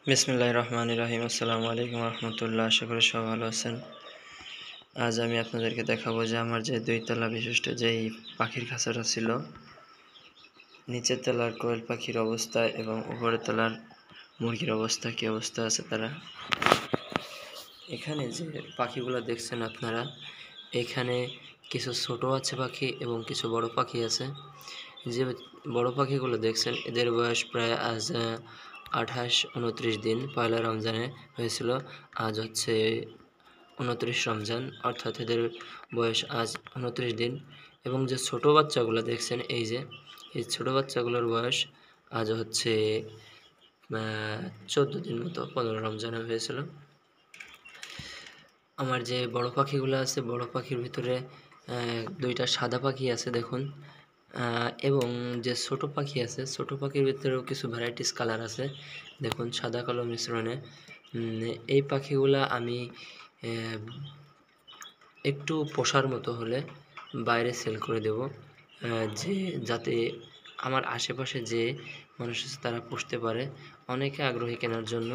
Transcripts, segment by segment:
বিসমিল্লাহির রহমানির রহিম। আসসালামু আলাইকুম রহমতুল্লাহ। আশা করি সবাই ভালো আছেন। আজ আমি আপনাদেরকে দেখাবো যে আমার যে 2 তলা বিশিষ্ট যেই পাখির খাঁচাটা ছিল, নিচের তলার কোয়েল পাখির অবস্থা এবং উপরের তলার মুরগির অবস্থা কী অবস্থা আছে তারা। এখানে যে পাখিগুলো দেখছেন আপনারা, এখানে কিছু ছোট আছে পাখি এবং কিছু বড় পাখি আছে। যে বড় পাখিগুলো দেখছেন এদের বয়স প্রায় আজ 28-29 দিন। পয়লা রমজানে হয়েছিল, আজ হচ্ছে 29 রমজান, অর্থাৎ এদের বয়স আজ 29 দিন। এবং যে ছোট বাচ্চাগুলো দেখছেন এই ছোট বাচ্চাগুলোর বয়স আজ হচ্ছে 14 দিন মতো, 15 রমজানে হয়েছিল। আমার যে বড় পাখিগুলো আছে, বড় পাখির ভিতরে 2টা সাদা পাখি আছে দেখুন, এবং যে ছোট পাখি আছে, ছোট পাখির ভিতরেও কিছু ভ্যারাইটিস কালার আছে দেখুন, সাদা কালো মিশ্রণে। এই পাখিগুলা আমি একটু পোষার মতো হলে বাইরে সেল করে দেব, যাতে আমার আশেপাশে যে মানুষ আছে তারা পুষতে পারে। অনেকে আগ্রহী কেনার জন্য।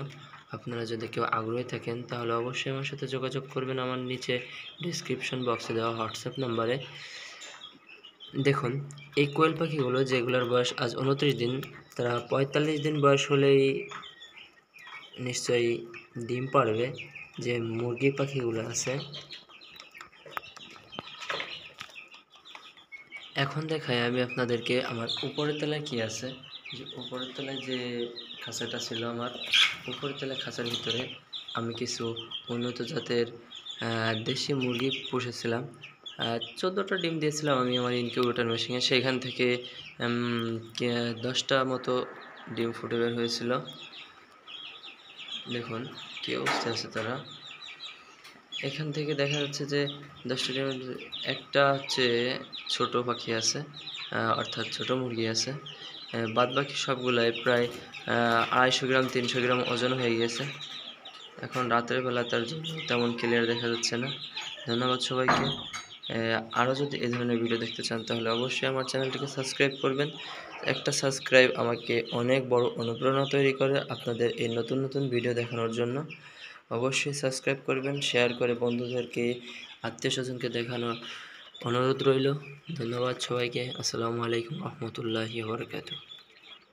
আপনারা যদি কেউ আগ্রহী থাকেন তাহলে অবশ্যই আমার সাথে যোগাযোগ করবেন আমার নিচে ডিসক্রিপশন বক্সে দেওয়া হোয়াটসঅ্যাপ নাম্বারে। দেখুন, এই কোয়েল পাখিগুলো যেগুলোর বয়স আজ 29 দিন, তারা 45 দিন বয়স হলেই নিশ্চয়ই ডিম পাড়বে। যে মুরগি পাখিগুলো আছে, এখন দেখাই আমি আপনাদেরকে আমার উপরের তলায় কি আছে। যে উপরের তলায় যে খাঁচাটা ছিল, আমার উপরের তলায় খাঁচার ভিতরে আমি কিছু উন্নত জাতের দেশি মুরগি পুষেছিলাম। 14টা ডিম দিয়েছিলাম আমি আমার ইনকিউবেটর মেশিনে, সেখান থেকে 10টা মতো ডিম ফুটে বের হয়েছিল। দেখুন কী অবস্থা আছে তারা। এখান থেকে দেখা যাচ্ছে যে 10টা ডিমের একটা হচ্ছে ছোট পাখি আছে, অর্থাৎ ছোট মুরগি আছে। বাদ বাকি সবগুলাই প্রায় 250 গ্রাম 300 গ্রাম ওজন হয়ে গিয়েছে। এখন রাতের বেলা তার জন্য তেমন ক্লিয়ার দেখা যাচ্ছে না। ধন্যবাদ সবাইকে। আরও যদি এই ধরনের ভিডিও দেখতে চান তাহলে অবশ্যই আমার চ্যানেলটিকে সাবস্ক্রাইব করবেন। একটা সাবস্ক্রাইব আমাকে অনেক বড় অনুপ্রেরণা তৈরি করে আপনাদের এই নতুন নতুন ভিডিও দেখানোর জন্য। অবশ্যই সাবস্ক্রাইব করবেন, শেয়ার করে বন্ধুদেরকে, আত্মীয়স্বজনকে দেখানোর অনুরোধ রইল। ধন্যবাদ সবাইকে। আসসালামু আলাইকুম রহমতুল্লাহি ওয়া বারাকাতুহু।